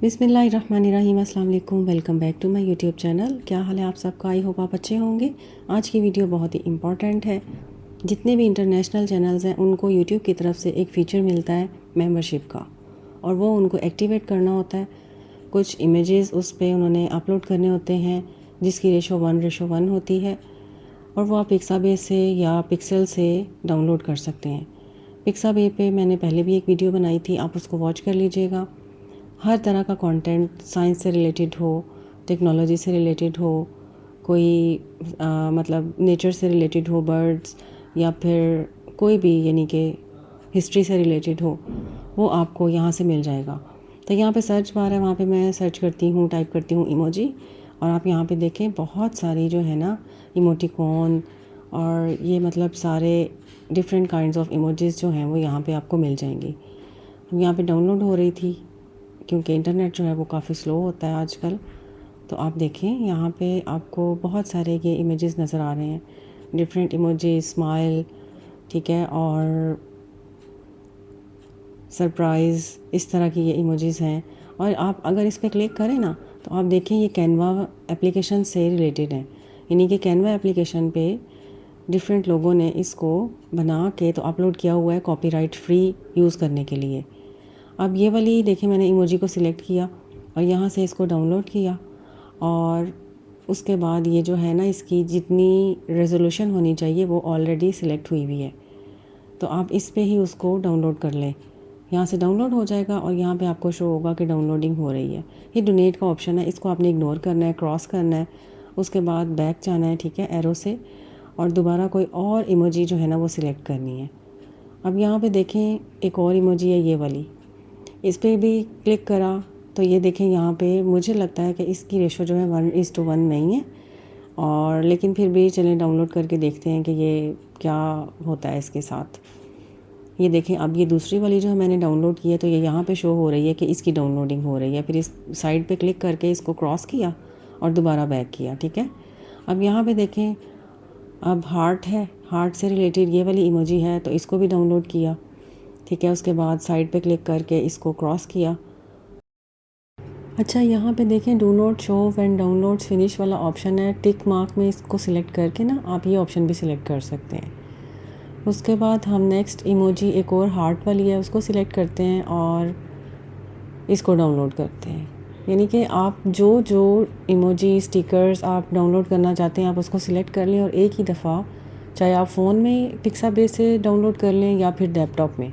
बिस्मिल्लाहिर्रहमानिर्रहीम, अस्सलाम वालेकुम। Welcome back to my YouTube channel. क्या हाल है आप सबका? आई होप आप अच्छे होंगे। आज की वीडियो बहुत ही इम्पॉर्टेंट है। जितने भी इंटरनेशनल चैनल्स हैं उनको यूट्यूब की तरफ से एक फ़ीचर मिलता है मेंबरशिप का, और वो उनको एक्टिवेट करना होता है। कुछ इमेजेस उस पर उन्होंने अपलोड करने होते हैं जिसकी रेशो 1:1 होती है, और वो आप पिक्साबे से या पिक्सल से डाउनलोड कर सकते हैं। पिक्साबे पे मैंने पहले भी एक वीडियो बनाई थी, आप उसको वॉच कर लीजिएगा। हर तरह का कंटेंट, साइंस से रिलेटेड हो, टेक्नोलॉजी से रिलेटेड हो, कोई मतलब नेचर से रिलेटेड हो, बर्ड्स, या फिर कोई भी यानी कि हिस्ट्री से रिलेटेड हो, वो आपको यहाँ से मिल जाएगा। तो यहाँ पे सर्च बार है, वहाँ पे मैं सर्च करती हूँ, टाइप करती हूँ इमोजी, और आप यहाँ पे देखें बहुत सारी जो है ना इमोटिकॉन, और ये मतलब सारे डिफरेंट काइंड्स ऑफ इमोजीज़ जो हैं वो यहाँ पे आपको मिल जाएंगी। यहाँ पे डाउनलोड हो रही थी क्योंकि इंटरनेट जो है वो काफ़ी स्लो होता है आजकल। तो आप देखें यहाँ पे आपको बहुत सारे ये इमेजेस नज़र आ रहे हैं, डिफरेंट इमोजी, स्माइल, ठीक है, और सरप्राइज़, इस तरह की ये इमोजीज़ हैं। और आप अगर इस पर क्लिक करें ना तो आप देखें ये कैनवा एप्लीकेशन से रिलेटेड है, यानी कि कैनवा एप्लीकेशन पे डिफरेंट लोगों ने इसको बना के तो अपलोड किया हुआ है कॉपीराइट फ्री यूज़ करने के लिए। अब ये वाली देखिए, मैंने इमोजी को सिलेक्ट किया और यहाँ से इसको डाउनलोड किया, और उसके बाद ये जो है ना इसकी जितनी रेजोल्यूशन होनी चाहिए वो ऑलरेडी सिलेक्ट हुई हुई है। तो आप इस पे ही उसको डाउनलोड कर लें, यहाँ से डाउनलोड हो जाएगा और यहाँ पे आपको शो होगा कि डाउनलोडिंग हो रही है। ये डोनेट का ऑप्शन है, इसको आपने इग्नोर करना है, क्रॉस करना है, उसके बाद बैक जाना है, ठीक है, एरो से, और दोबारा कोई और इमोजी जो है ना वो सिलेक्ट करनी है। अब यहाँ पे देखें एक और इमोजी है ये वाली, इस पर भी क्लिक करा तो ये देखें यहाँ पे मुझे लगता है कि इसकी रेशो जो है 1:1 नहीं है, और लेकिन फिर भी चलें डाउनलोड करके देखते हैं कि ये क्या होता है इसके साथ। ये देखें अब ये दूसरी वाली जो है मैंने डाउनलोड की है, तो ये यहाँ पे शो हो रही है कि इसकी डाउनलोडिंग हो रही है। फिर इस साइड पे क्लिक करके इसको क्रॉस किया और दोबारा बैक किया, ठीक है। अब यहाँ पे देखें अब हार्ट है, हार्ट से रिलेटेड ये वाली इमोजी है, तो इसको भी डाउनलोड किया, ठीक है। उसके बाद साइड पे क्लिक करके इसको क्रॉस किया। अच्छा, यहाँ पे देखें do not show when downloads finish वाला ऑप्शन है, टिक मार्क में इसको सिलेक्ट करके ना आप ये ऑप्शन भी सिलेक्ट कर सकते हैं। उसके बाद हम नेक्स्ट इमोजी एक और हार्ट वाली है उसको सिलेक्ट करते हैं और इसको डाउनलोड करते हैं। यानी कि आप जो जो इमोजी स्टिकर्स आप डाउनलोड करना चाहते हैं आप उसको सिलेक्ट कर लें, और एक ही दफ़ा, चाहे आप फ़ोन में पिक्साबे से डाउनलोड कर लें या फिर लैपटॉप में।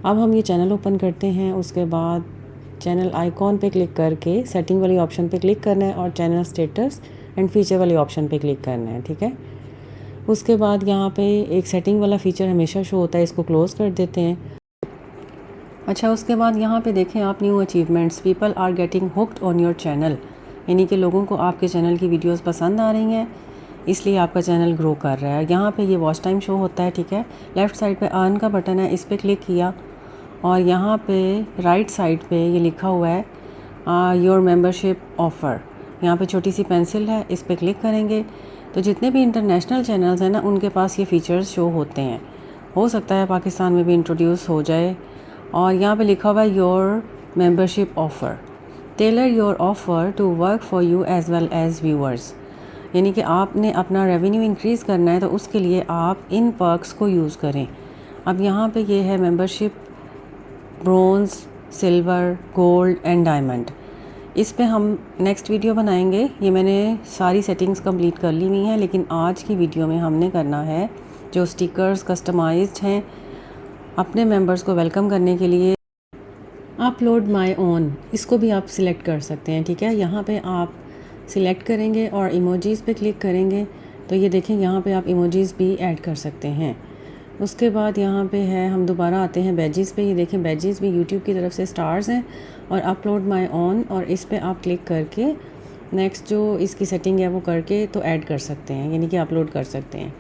अब हम ये चैनल ओपन करते हैं, उसके बाद चैनल आइकॉन पे क्लिक करके सेटिंग वाली ऑप्शन पे क्लिक करना है और चैनल स्टेटस एंड फीचर वाली ऑप्शन पे क्लिक करना है, ठीक है। उसके बाद यहाँ पे एक सेटिंग वाला फ़ीचर हमेशा शो होता है, इसको क्लोज़ कर देते हैं। अच्छा, उसके बाद यहाँ पे देखें आप new achievements, people are getting hooked on your channel, यानी कि लोगों को आपके चैनल की वीडियोस पसंद आ रही हैं इसलिए आपका चैनल ग्रो कर रहा है। यहाँ पे ये वॉच टाइम शो होता है, ठीक है। लेफ़्ट साइड पे अर्न का बटन है, इस पर क्लिक किया और यहाँ पे राइट साइड पे ये लिखा हुआ है योर मेंबरशिप ऑफ़र। यहाँ पे छोटी सी पेंसिल है, इस पर क्लिक करेंगे तो जितने भी इंटरनेशनल चैनल्स हैं ना उनके पास ये फ़ीचर्स शो होते हैं। हो सकता है पाकिस्तान में भी इंट्रोड्यूस हो जाए। और यहाँ पे लिखा हुआ है your membership offer, tailor your offer to work for you as well as viewers, यानी कि आपने अपना रेवेन्यू इंक्रीज़ करना है तो उसके लिए आप इन पर्क्स को यूज़ करें। अब यहाँ पे ये है membership bronze, silver, gold and diamond. इस पे हम नेक्स्ट वीडियो बनाएंगे। ये मैंने सारी सेटिंग्स कंप्लीट कर ली हुई हैं, लेकिन आज की वीडियो में हमने करना है जो स्टिकर्स कस्टमाइज्ड हैं अपने मेंबर्स को वेलकम करने के लिए। अपलोड माय ओन, इसको भी आप सिलेक्ट कर सकते हैं, ठीक है। यहाँ पे आप सिलेक्ट करेंगे और इमोजीज़ पे क्लिक करेंगे तो ये देखें यहाँ पे आप इमोजीज़ भी ऐड कर सकते हैं। उसके बाद यहाँ पे है, हम दोबारा आते हैं बैजेस पे। ये देखें बैजेस भी यूट्यूब की तरफ से स्टार्स हैं, और अपलोड माय ओन, और इस पे आप क्लिक करके नेक्स्ट जो इसकी सेटिंग है वो करके तो ऐड कर सकते हैं, यानी कि अपलोड कर सकते हैं।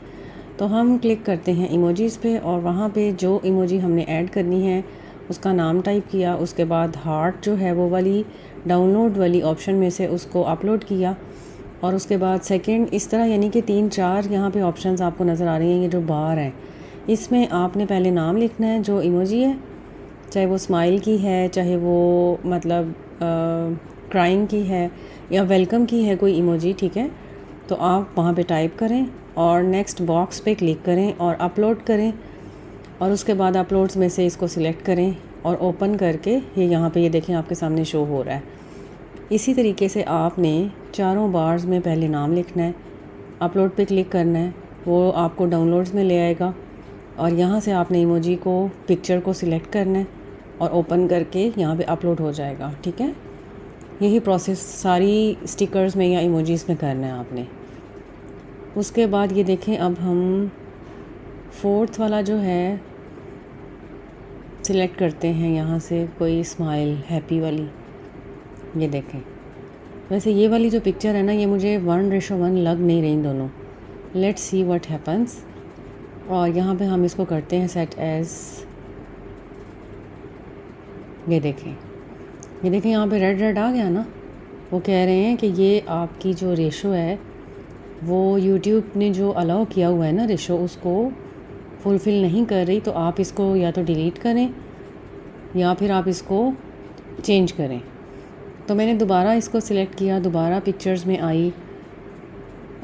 तो हम क्लिक करते हैं इमोजीज़ पे और वहाँ पे जो इमोजी हमने ऐड करनी है उसका नाम टाइप किया। उसके बाद हार्ट जो है वो वाली डाउनलोड वाली ऑप्शन में से उसको अपलोड किया, और उसके बाद सेकंड इस तरह, यानी कि 3-4 यहाँ पे ऑप्शंस आपको नज़र आ रही हैं। ये जो बार हैं इसमें आपने पहले नाम लिखना है जो इमोजी है, चाहे वो स्माइल की है, चाहे वो मतलब क्राइंग की है या वेलकम की है कोई इमोजी, ठीक है। तो आप वहाँ पे टाइप करें और नेक्स्ट बॉक्स पे क्लिक करें और अपलोड करें, और उसके बाद अपलोड्स में से इसको सिलेक्ट करें और ओपन करके ये यहाँ पे ये देखें आपके सामने शो हो रहा है। इसी तरीके से आपने चारों बार्स में पहले नाम लिखना है, अपलोड पे क्लिक करना है, वो आपको डाउनलोड्स में ले आएगा और यहाँ से आपने इमोजी को, पिक्चर को सिलेक्ट करना है और ओपन करके यहाँ पे अपलोड हो जाएगा, ठीक है। यही प्रोसेस सारी स्टिकर्स में या इमोजीज़ में करना है आपने। उसके बाद ये देखें, अब हम फोर्थ वाला जो है सिलेक्ट करते हैं यहाँ से कोई स्माइल हैप्पी वाली। ये देखें, वैसे ये वाली जो पिक्चर है ना, ये मुझे 1:1 लग नहीं रही दोनों। Let's see what happens. और यहाँ पे हम इसको करते हैं सेट एज़। ये देखें यहाँ पे रेड रेड आ गया ना। वो कह रहे हैं कि ये आपकी जो रेशो है वो यूट्यूब ने जो अलाउ किया हुआ है ना रेशो, उसको फुलफ़िल नहीं कर रही। तो आप इसको या तो डिलीट करें या फिर आप इसको चेंज करें। तो मैंने दोबारा इसको सिलेक्ट किया, दोबारा पिक्चर्स में आई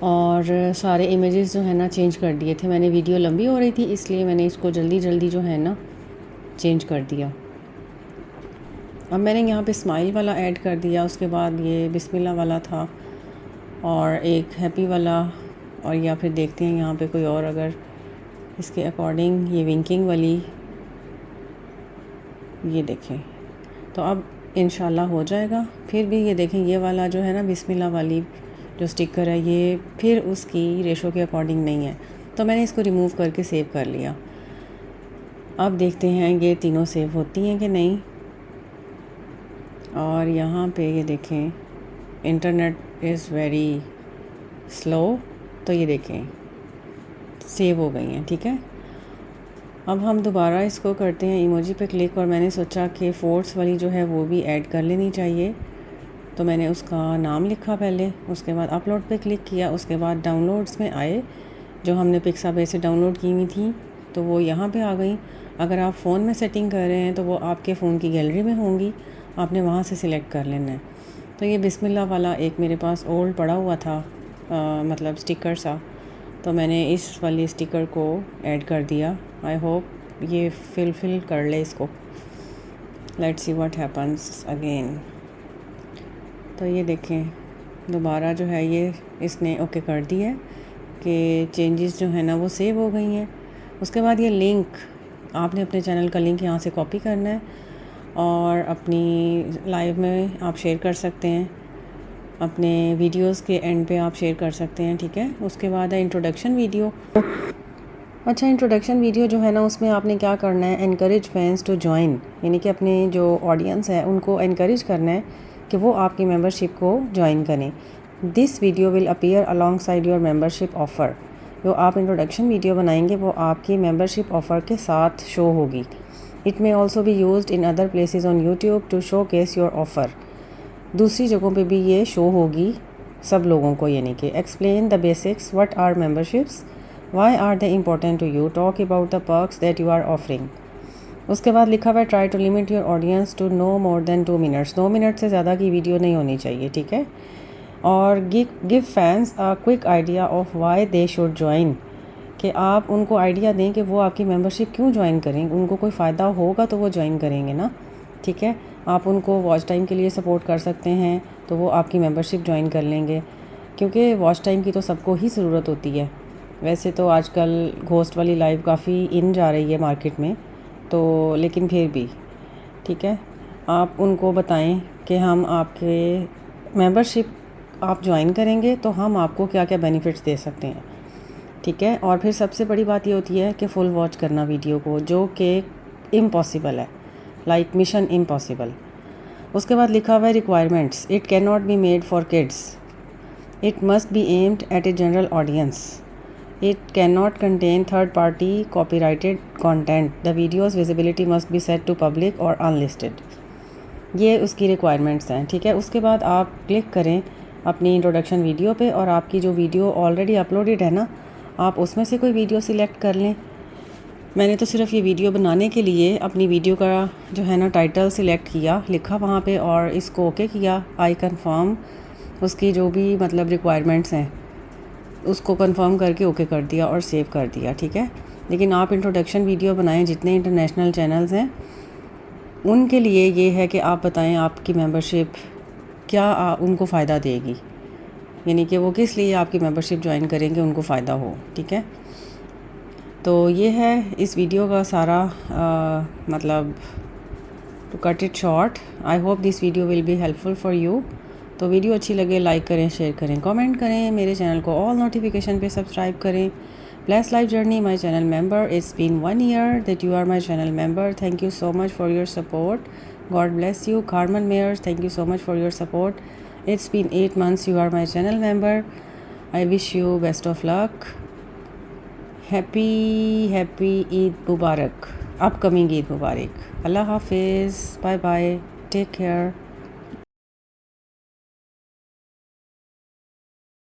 और सारे इमेजेस जो है ना चेंज कर दिए थे। मैंने वीडियो लंबी हो रही थी इसलिए मैंने इसको जल्दी जल्दी जो है ना चेंज कर दिया। अब मैंने यहाँ पे स्माइल वाला ऐड कर दिया, उसके बाद ये बिस्मिल्लाह वाला था और एक हैप्पी वाला, और या फिर देखते हैं यहाँ पे कोई और अगर इसके अकॉर्डिंग, ये विंकिंग वाली। ये देखें, तो अब इंशाल्लाह हो जाएगा। फिर भी ये देखें, ये वाला जो है ना बिस्मिल्लाह वाली जो स्टिकर है, ये फिर उसकी रेशो के अकॉर्डिंग नहीं है, तो मैंने इसको रिमूव करके सेव कर लिया। अब देखते हैं ये तीनों सेव होती हैं कि नहीं। और यहाँ पे ये देखें, इंटरनेट इज़ वेरी स्लो, तो ये देखें सेव हो गई हैं, ठीक है। अब हम दोबारा इसको करते हैं इमोजी पे क्लिक, और मैंने सोचा कि फोर्थ वाली जो है वो भी ऐड कर लेनी चाहिए। तो मैंने उसका नाम लिखा पहले, उसके बाद अपलोड पे क्लिक किया, उसके बाद डाउनलोड्स में आए जो हमने पिक्साबे से डाउनलोड की हुई थी, तो वो यहाँ पे आ गई। अगर आप फ़ोन में सेटिंग कर रहे हैं तो वो आपके फ़ोन की गैलरी में होंगी, आपने वहाँ से सिलेक्ट कर लेना है। तो ये बिस्मिल्लाह वाला एक मेरे पास ओल्ड पड़ा हुआ था, मतलब स्टिकर सा, तो मैंने इस वाली स्टिकर को ऐड कर दिया। आई होप ये फिल कर ले इसको। Let's see what happens again. तो ये देखें, दोबारा जो है ये इसने ओके कर दिया कि चेंजेस जो है ना वो सेव हो गई हैं। उसके बाद ये लिंक, आपने अपने चैनल का लिंक यहाँ से कॉपी करना है और अपनी लाइव में आप शेयर कर सकते हैं, अपने वीडियोस के एंड पे आप शेयर कर सकते हैं, ठीक है। उसके बाद है इंट्रोडक्शन वीडियो। अच्छा, इंट्रोडक्शन वीडियो जो है ना, उसमें आपने क्या करना है, एनकरेज फैंस टू ज्वाइन, यानी कि अपने जो ऑडियंस है उनको एनकरेज करना है कि वो आपकी मेंबरशिप को ज्वाइन करें। This video will appear along side your membership offer. जो आप इंट्रोडक्शन वीडियो बनाएंगे वो आपकी मेंबरशिप ऑफ़र के साथ शो होगी। It may also be used in other places on YouTube to showcase your offer. दूसरी जगहों पे भी ये शो होगी सब लोगों को, यानी कि explain the basics, what are memberships, why are they important to you, talk about the perks that you are offering. उसके बाद लिखा हुआ है try to limit your audience to no more than 2 minutes. 2 minute से ज़्यादा की video नहीं होनी चाहिए, ठीक है। और give fans a quick idea of why they should join, कि आप उनको आइडिया दें कि वो आपकी मेंबरशिप क्यों ज्वाइन करें, उनको कोई फ़ायदा होगा तो वो ज्वाइन करेंगे ना, ठीक है। आप उनको वॉच टाइम के लिए सपोर्ट कर सकते हैं तो वो आपकी मेंबरशिप ज्वाइन कर लेंगे, क्योंकि वॉच टाइम की तो सबको ही ज़रूरत होती है। वैसे तो आजकल घोस्ट वाली लाइव काफ़ी इन जा रही है मार्केट में, तो लेकिन फिर भी ठीक है, आप उनको बताएं कि हम आपके मेंबरशिप आप ज्वाइन करेंगे तो हम आपको क्या क्या बेनिफिट्स दे सकते हैं, ठीक है। और फिर सबसे बड़ी बात ये होती है कि फुल वॉच करना वीडियो को, जो कि इम्पॉसिबल है, लाइक मिशन इम्पॉसिबल। उसके बाद लिखा हुआ है requirements, it can not be made for kids, it must be aimed at a general audience, it can not contain third party copyrighted content, the videos visibility must be set to public और unlisted. ये उसकी requirements हैं, ठीक है। उसके बाद आप click करें अपनी इंट्रोडक्शन वीडियो पे, और आपकी जो वीडियो ऑलरेडी अपलोडेड है ना, आप उसमें से कोई वीडियो सिलेक्ट कर लें मैंने तो सिर्फ ये वीडियो बनाने के लिए अपनी वीडियो का जो है ना टाइटल सिलेक्ट किया, लिखा वहाँ पे और इसको ओके किया, आई कंफर्म, उसकी जो भी मतलब रिक्वायरमेंट्स हैं उसको कंफर्म करके ओके कर दिया और सेव कर दिया, ठीक है। लेकिन आप इंट्रोडक्शन वीडियो बनाएं, जितने इंटरनेशनल चैनल्स हैं उनके लिए ये है कि आप बताएं आपकी मेंबरशिप क्या उनको फ़ायदा देगी, यानी कि वो किस लिए आपकी मेंबरशिप ज्वाइन करेंगे, उनको फ़ायदा हो, ठीक है। तो ये है इस वीडियो का सारा मतलब to cut it short. I hope this video will be helpful for you. तो वीडियो अच्छी लगे लाइक करें, शेयर करें, कमेंट करें, मेरे चैनल को ऑल नोटिफिकेशन पे सब्सक्राइब करें। Blessed Life Journey, my channel member. It's been 1 year that you are my channel member. Thank you so much for your support. God bless you. Carmen Mayers, thank you so much for your support. It's been 8 months you are my channel member. I wish you best of luck. Happy Eid Mubarak. Upcoming Eid Mubarak. Allah Hafiz. Bye bye. Take care.